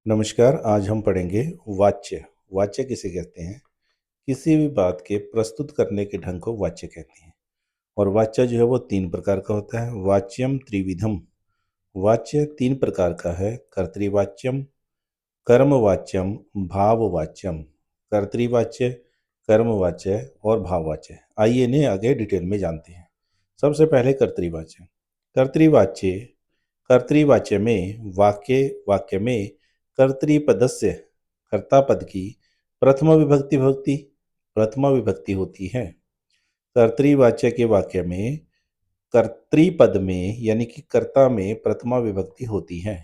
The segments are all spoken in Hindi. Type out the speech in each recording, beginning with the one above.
नमस्कार। आज हम पढ़ेंगे वाच्य। वाच्य किसे कहते हैं? किसी भी बात के प्रस्तुत करने के ढंग को वाच्य कहते हैं। और वाच्य जो है वो तीन प्रकार का होता है। वाच्यम त्रिविधम। वाच्य तीन प्रकार का है। कर्तृवाच्यम, कर्मवाच्यम, भाववाच्यम। कर्तृवाच्य, कर्मवाच्य और भाववाच्य। आइए इन्हें आगे डिटेल में जानते हैं। सबसे पहले कर्तृवाच्य। कर्तृवाच्य कर्तृवाच्य में वाक्य वाक्य में कर्तृपदस्य कर्ता पद की प्रथमा विभक्ति होती है। कर्तृवाच्य के वाक्य में कर्तृपद में यानी कि कर्ता में प्रथमा विभक्ति होती है।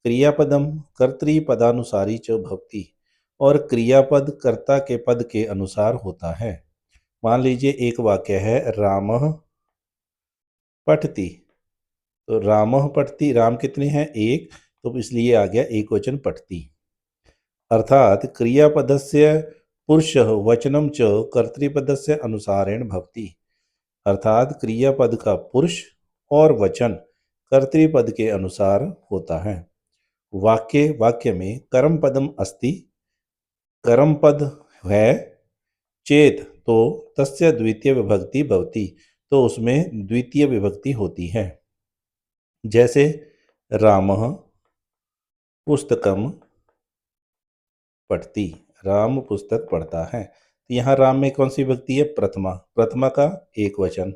क्रियापदम कर्तृपदानुसारी च भवति। और क्रियापद कर्ता के पद के अनुसार होता है। मान लीजिए एक वाक्य है रामः पठति। तो रामः पठति, राम कितने हैं? एक, तो इसलिए आ गया एक वचन पठति। अर्थात क्रियापदस्य पुरुषः वचनम च कर्तृपदस्य अनुसारेण भवति। अर्थात क्रियापद का पुरुष और वचन कर्तृपद के अनुसार होता है। वाक्य वाक्य में कर्म पदम अस्ति, कर्म पद है चेत, तो तस्य द्वितीय विभक्ति भवति, तो उसमें द्वितीय विभक्ति होती है। जैसे रामः पुस्तकम पढ़ती, राम पुस्तक पढ़ता है। तो यहाँ राम में कौन सी विभक्ति है? प्रथमा। प्रथमा का एक वचन।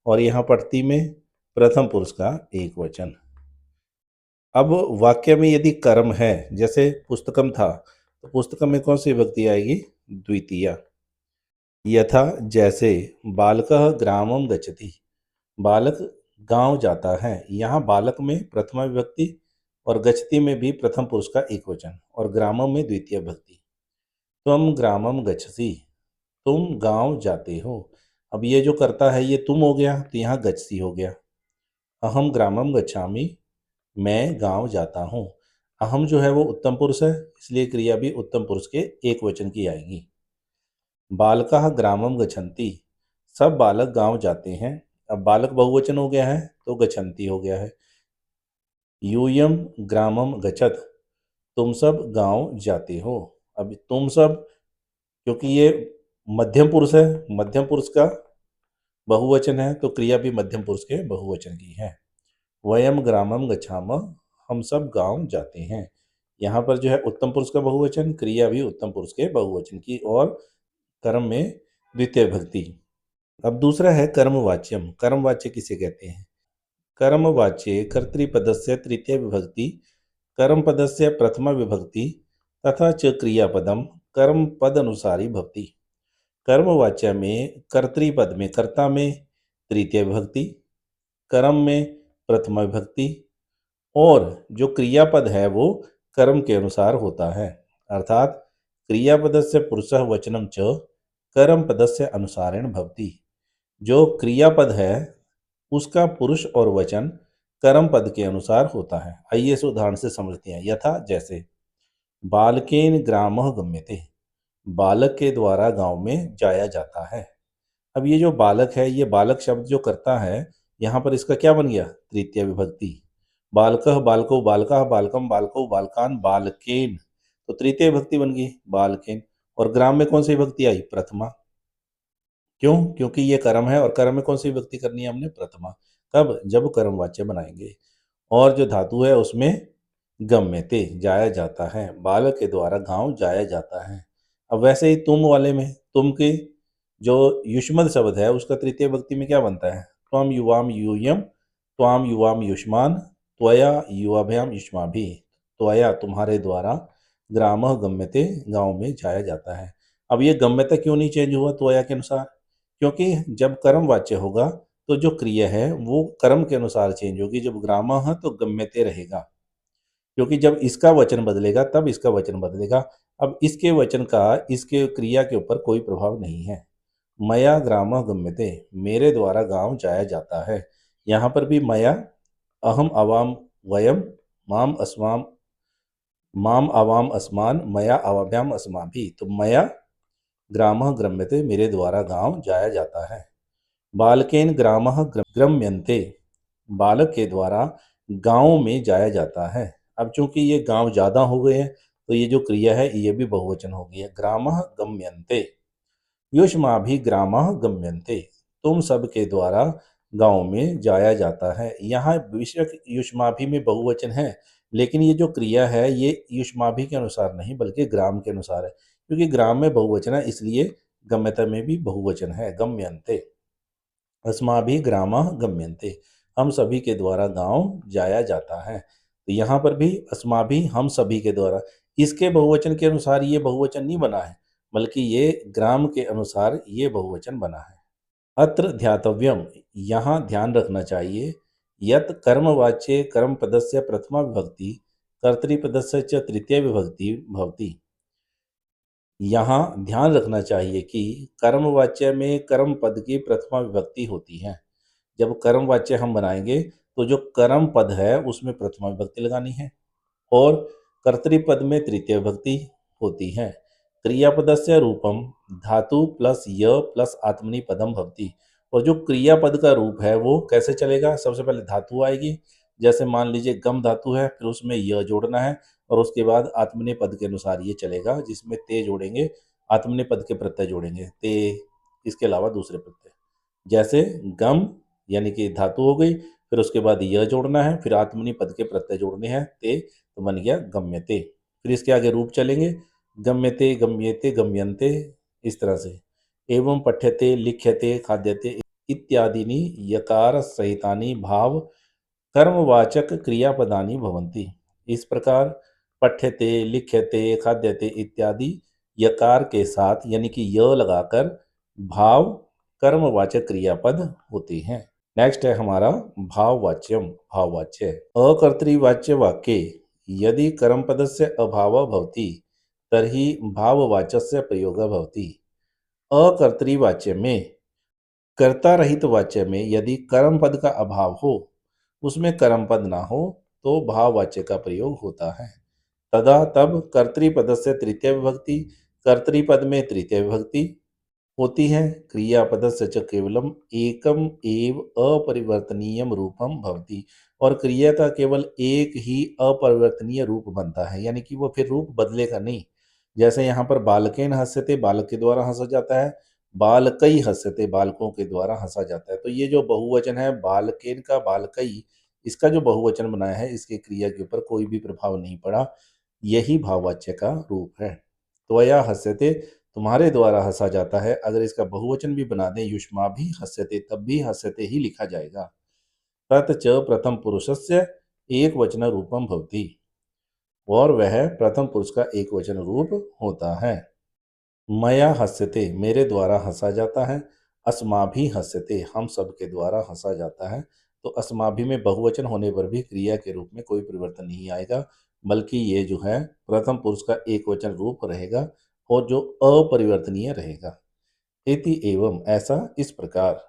और यहाँ पढ़ती में प्रथम पुरुष का एक वचन। अब वाक्य में यदि कर्म है, जैसे पुस्तकम था, तो पुस्तकम में कौन सी विभक्ति आएगी? द्वितीय। यथा जैसे बालकः ग्रामम गच्छति, बालक गांव जाता है। यहाँ बालक में प्रथमा विभक्ति और गच्छति में भी प्रथम पुरुष का एक वचन और ग्रामम में द्वितीय विभक्ति। त्वम ग्रामम गच्छसि, तुम गांव जाते हो। अब ये जो करता है ये तुम हो गया, तो यहाँ गच्छसि हो गया। अहम ग्रामम गच्छामि, मैं गांव जाता हूँ। अहम जो है वो उत्तम पुरुष है, इसलिए क्रिया भी उत्तम पुरुष के एक वचन की आएगी। बालकाः ग्रामम गच्छन्ति, सब बालक गांव जाते हैं। अब बालक बहुवचन हो गया है तो गच्छन्ति हो गया है। यूयम ग्रामम गच्छत, तुम सब गांव जाते हो। अब तुम सब, क्योंकि ये मध्यम पुरुष है, मध्यम पुरुष का बहुवचन है, तो क्रिया भी मध्यम पुरुष के बहुवचन की है। वयम ग्रामम गच्छामः, हम सब गांव जाते हैं। यहाँ पर जो है उत्तम पुरुष का बहुवचन, क्रिया भी उत्तम पुरुष के बहुवचन की और कर्म में द्वितीय विभक्ति। अब दूसरा है कर्मवाच्यम। कर्मवाच्य किसे कहते हैं? कर्मवाच्ये कर्तृपदस्य तृतीय विभक्ति, कर्मपदस्य प्रथमा विभक्ति तथा च क्रियापदम कर्म पद अनुसारी भवति। कर्मवाच्य में कर्तृपद में कर्ता में तृतीय विभक्ति, कर्म में प्रथमा विभक्ति और जो क्रियापद है वो कर्म के अनुसार होता है। अर्थात क्रियापदस्य पुरुषः वचनम च कर्म पदस्य अनुसारेण भवति। जो क्रियापद है उसका पुरुष और वचन कर्म पद के अनुसार होता है। आइए इस उदाहरण से समझते हैं। यथा जैसे बालकेन ग्रामः गम्यते, बालक के द्वारा गांव में जाया जाता है। अब ये जो बालक है, ये बालक शब्द जो करता है, यहाँ पर इसका क्या बन गया? तृतीय विभक्ति। बालकः बालको बालकाः बालकम बालको बालकान बालकेन, तो तृतीय विभक्ति बन गई बालकेन। और ग्राम में कौन सी विभक्ति आई? प्रथमा। क्यों? क्योंकि ये कर्म है और कर्म में कौन सी विभक्ति करनी है हमने? प्रथमा। कब? जब कर्मवाच्य बनाएंगे। और जो धातु है उसमें गम्यते, जाया जाता है, बालक के द्वारा गांव जाया जाता है। अब वैसे ही तुम वाले में तुम के जो युष्मद शब्द है उसका तृतीय विभक्ति में क्या बनता है? त्वम युवाम यूयम, त्वाम युवाम युष्मान, त्वया युवाभ्याम युष्माभि। त्वया तुम्हारे द्वारा, ग्रामः गम्यते गांव में जाया जाता है। अब ये गम्यता क्यों नहीं चेंज हुआ त्वया के अनुसार? क्योंकि जब कर्म वाच्य होगा तो जो क्रिया है वो कर्म के अनुसार चेंज होगी। जब ग्रामः तो गम्यते रहेगा, क्योंकि जब इसका वचन बदलेगा तब इसका वचन बदलेगा। अब इसके वचन का इसके क्रिया के ऊपर कोई प्रभाव नहीं है। मया ग्रामः गम्यते, मेरे द्वारा गांव जाया जाता है। यहाँ पर भी मया, अहम अवाम वयम, माम अस्माम, माम अवाम अस्मान, मया अवाभ्याम अस्माभि। तो मया ग्रामः गम्यते, मेरे द्वारा गांव जाया जाता है। बालकेन ग्रामः गम्यन्ते, बालक के द्वारा गांव में जाया जाता है। अब चूंकि ये गांव ज्यादा हो गए हैं तो ये जो क्रिया है ये भी बहुवचन हो गई है। ग्रामः गम्यन्ते, युष्माभिग्रामः गम्यन्ते, तुम सबके द्वारा गांव में जाया जाता है। यहाँ बेशक युष्माभि में बहुवचन है, लेकिन ये जो क्रिया है ये युष्माभि के अनुसार नहीं बल्कि ग्राम के अनुसार है, क्योंकि ग्राम में बहुवचन है इसलिए गम्यता में भी बहुवचन है, गम्यन्ते। अस्माभिग्रामः गम्यन्ते, हम सभी के द्वारा गांव जाया जाता है। तो यहाँ पर भी अस्माभि हम सभी के द्वारा, इसके बहुवचन के अनुसार ये बहुवचन नहीं बना है बल्कि ये ग्राम के अनुसार ये बहुवचन बना है। अत्र ध्यातव्यम, यहाँ ध्यान रखना चाहिए, यत कर्मवाच्ये कर्मपदस्य प्रथमा विभक्ति कर्तृपदस्य च तृतीय विभक्ति भवति। यहाँ ध्यान रखना चाहिए कि कर्मवाच्य में कर्म पद की प्रथमा विभक्ति होती है। जब कर्मवाच्य हम बनाएंगे तो जो कर्म पद है उसमें प्रथमा विभक्ति लगानी है और कर्तृपद में तृतीय विभक्ति होती है। क्रियापदस्य रूपम धातु प्लस य प्लस आत्मनि पदम भवति, और जो क्रियापद का रूप है वो कैसे चलेगा, सबसे पहले धातु आएगी, जैसे मान लीजिए गम धातु है फिर उसमें य जोड़ना है और उसके बाद आत्मनेय पद के अनुसार ये चलेगा, जिसमें ते जोड़ेंगे, आत्मनेय पद के प्रत्यय जोड़ेंगे ते, इसके अलावा दूसरे प्रत्यय, जैसे गम यानी कि धातु हो गई, फिर उसके बाद य जोड़ना है, फिर आत्मनेय पद के प्रत्यय जोड़ने हैं ते, तो बन गया गम्यते। फिर इसके आगे रूप चलेंगे, गम्यते गम्येते गम्यन्ते, इस तरह से। एवं पठ्यते लिख्यते खाद्यते इत्यादीनि यकार सहितानि भाव कर्मवाचक क्रियापदानि भवन्ति। इस प्रकार पठ्यते लिख्यते खाद्यते इत्यादि यकार के साथ यानी कि य लगाकर भाव कर्मवाचक क्रियापद होते हैं। नेक्स्ट है हमारा भाववाच्यम, भाववाच्य। अकर्तृवाच्य वाक्ये यदि कर्मपदस्य अभावः भवति तर्हि भाववाचस्य प्रयोगः भवति। अकर्तृवाच्य में, कर्ता रहित वाच्य में यदि कर्म पद का अभाव हो, उसमें कर्म पद ना हो, तो भाववाच्य का प्रयोग होता है। तदा तब कर्तृपद से तृतीय विभक्ति, कर्तृपद में तृतीय विभक्ति होती है। क्रियापदस्य च केवलम एकम एव अपरिवर्तनीयम रूपम भवति, और क्रिया का केवल एक ही अपरिवर्तनीय रूप बनता है, यानी कि वो फिर रूप बदलेगा नहीं। जैसे यहाँ पर बालकेन हस्यते, बालक के द्वारा हंसा जाता है, बालकई हस्यते, बालकों के द्वारा हंसा जाता है। तो ये जो बहुवचन है बालकेन का बालकई, इसका जो बहुवचन बनाया है इसके क्रिया के ऊपर कोई भी प्रभाव नहीं पड़ा, यही भाववाच्य का रूप है। त्वया हस्यते, तुम्हारे द्वारा हंसा जाता है, अगर इसका बहुवचन भी बना दें युष्मा भी हस्यते, तब भी हस्यते ही लिखा जाएगा। तत् च प्रथम पुरुषस्य एक वचन रूपम भवति, और वह प्रथम पुरुष का एक वचन रूप होता है। मया हस्यते, मेरे द्वारा हंसा जाता है। अस्माभि हस्यते, हम सब के द्वारा हंसा जाता है। तो अस्माभि में बहुवचन होने पर भी क्रिया के रूप में कोई परिवर्तन नहीं आएगा, बल्कि ये जो है प्रथम पुरुष का एक वचन रूप रहेगा और जो अपरिवर्तनीय रहेगा। इति एवं, ऐसा इस प्रकार।